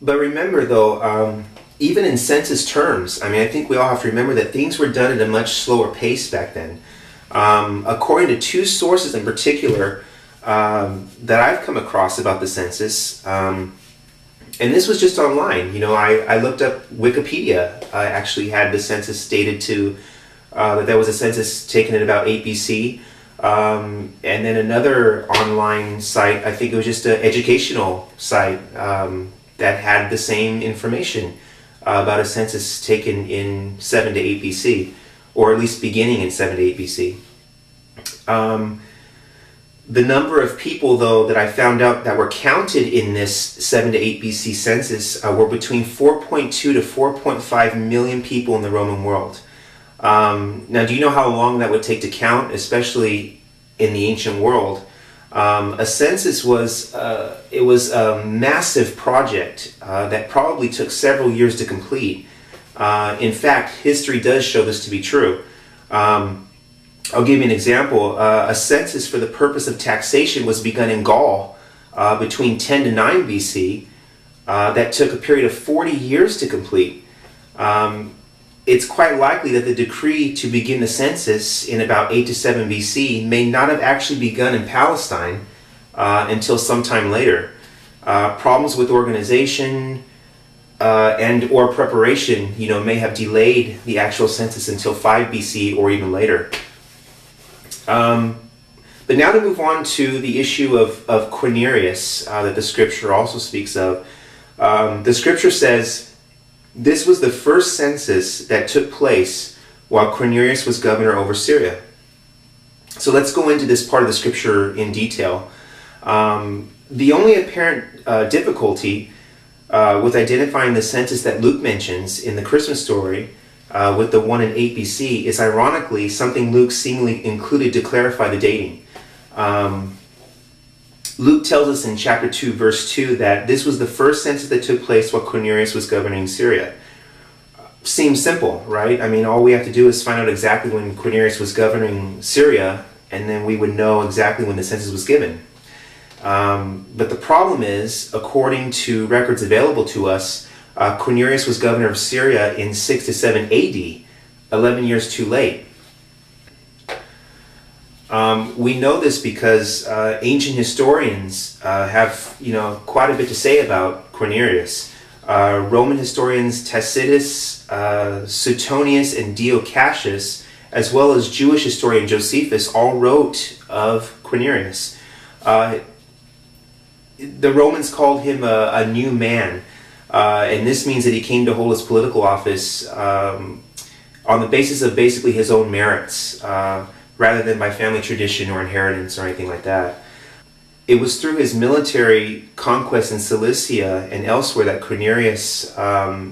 But remember though, even in census terms, I mean, I think we all have to remember that things were done at a much slower pace back then. According to two sources in particular that I've come across about the census, and this was just online. You know, I looked up Wikipedia. I actually had the census stated to that there was a census taken at about 8 BC. And then another online site, I think it was just an educational site that had the same information about a census taken in 7 to 8 BC, or at least beginning in 7 to 8 BC. The number of people, though, that I found out that were counted in this 7 to 8 BC census were between 4.2 to 4.5 million people in the Roman world. Now, do you know how long that would take to count, especially in the ancient world? A census was a massive project that probably took several years to complete. In fact, history does show this to be true. I'll give you an example. A census for the purpose of taxation was begun in Gaul between 10 to 9 BC. That took a period of 40 years to complete. It's quite likely that the decree to begin the census in about 8 to 7 BC may not have actually begun in Palestine until sometime later. Problems with organization and or preparation, you know, may have delayed the actual census until 5 BC or even later. But now to move on to the issue of Quirinius that the scripture also speaks of. The scripture says, this was the first census that took place while Quirinius was governor over Syria. So let's go into this part of the scripture in detail. The only apparent difficulty with identifying the census that Luke mentions in the Christmas story with the one in 8 BC is ironically something Luke seemingly included to clarify the dating. Luke tells us in chapter 2, verse 2, that this was the first census that took place while Quirinius was governing Syria. Seems simple, right? I mean, all we have to do is find out exactly when Quirinius was governing Syria, and then we would know exactly when the census was given. But the problem is, according to records available to us, Quirinius was governor of Syria in 6 to 7 AD, 11 years too late. We know this because ancient historians have, you know, quite a bit to say about Quirinius. Roman historians Tacitus, Suetonius, and Dio Cassius, as well as Jewish historian Josephus, all wrote of Quirinius. The Romans called him a new man, and this means that he came to hold his political office on the basis of basically his own merits, rather than by family tradition or inheritance or anything like that. It was through his military conquest in Cilicia and elsewhere that Quirinius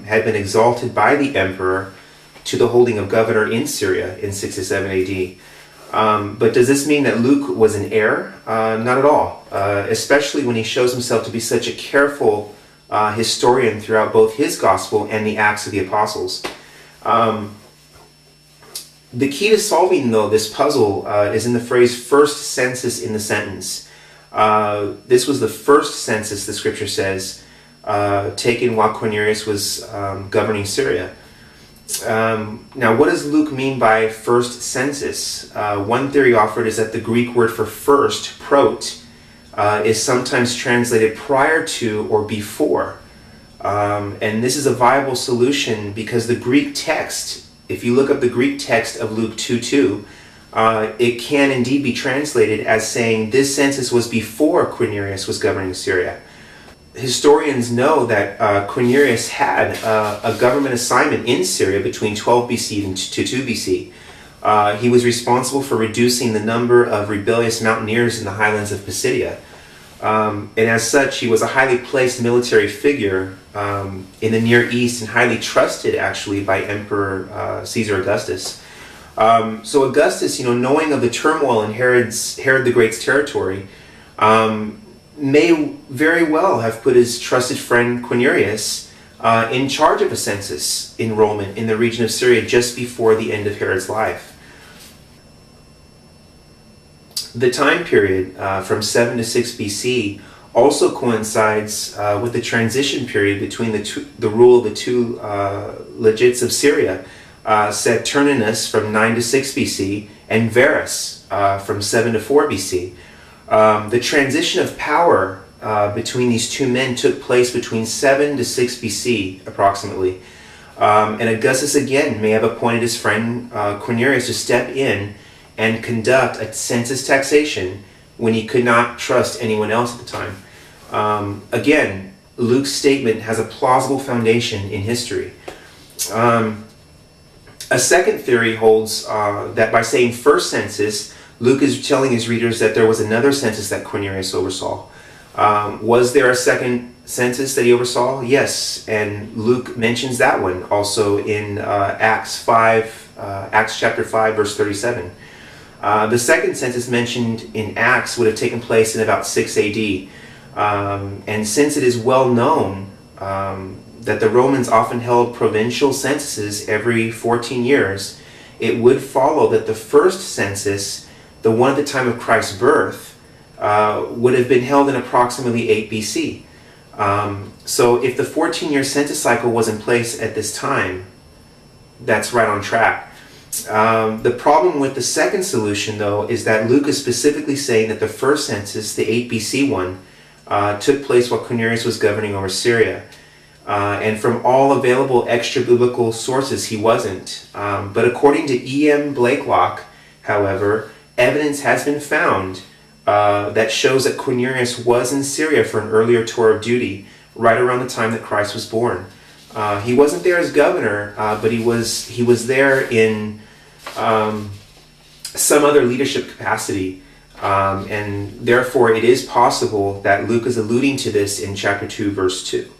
had been exalted by the emperor to the holding of governor in Syria in 6 to 7 AD. But does this mean that Luke was an heir? Not at all, especially when he shows himself to be such a careful historian throughout both his gospel and the Acts of the Apostles. The key to solving, though, this puzzle is in the phrase first census in the sentence. This was the first census, the scripture says, taken while Quirinius was governing Syria. Now, what does Luke mean by first census? One theory offered is that the Greek word for first, prot, is sometimes translated prior to or before. And this is a viable solution because the Greek text, if you look up the Greek text of Luke 2:2, it can indeed be translated as saying this census was before Quirinius was governing Syria. Historians know that Quirinius had a government assignment in Syria between 12 BC and 2 BC. He was responsible for reducing the number of rebellious mountaineers in the highlands of Pisidia. And as such, he was a highly placed military figure in the Near East and highly trusted, actually, by Emperor Caesar Augustus. So Augustus, you know, knowing of the turmoil in Herod the Great's territory, may very well have put his trusted friend Quirinius in charge of a census in Rome, in the region of Syria, just before the end of Herod's life. The time period from 7 to 6 BC also coincides with the transition period between the rule of the two legits of Syria, Saturninus from 9 to 6 BC and Varus from 7 to 4 BC. The transition of power between these two men took place between 7 to 6 BC approximately. And Augustus again may have appointed his friend Quirinius to step in and conduct a census taxation when he could not trust anyone else at the time. Again, Luke's statement has a plausible foundation in history. A second theory holds that by saying first census, Luke is telling his readers that there was another census that Quirinius oversaw. Was there a second census that he oversaw? Yes, and Luke mentions that one also in Acts chapter 5, verse 37. The second census mentioned in Acts would have taken place in about 6 AD. And since it is well known that the Romans often held provincial censuses every 14 years, it would follow that the first census, the one at the time of Christ's birth, would have been held in approximately 8 BC. So if the 14-year census cycle was in place at this time, that's right on track. The problem with the second solution, though, is that Luke is specifically saying that the first census, the 8 BC one, took place while Quirinius was governing over Syria. And from all available extra-biblical sources, he wasn't. But according to E.M. Blakelock, however, evidence has been found that shows that Quirinius was in Syria for an earlier tour of duty, right around the time that Christ was born. He wasn't there as governor, but he was there in some other leadership capacity. And therefore, it is possible that Luke is alluding to this in chapter 2, verse 2.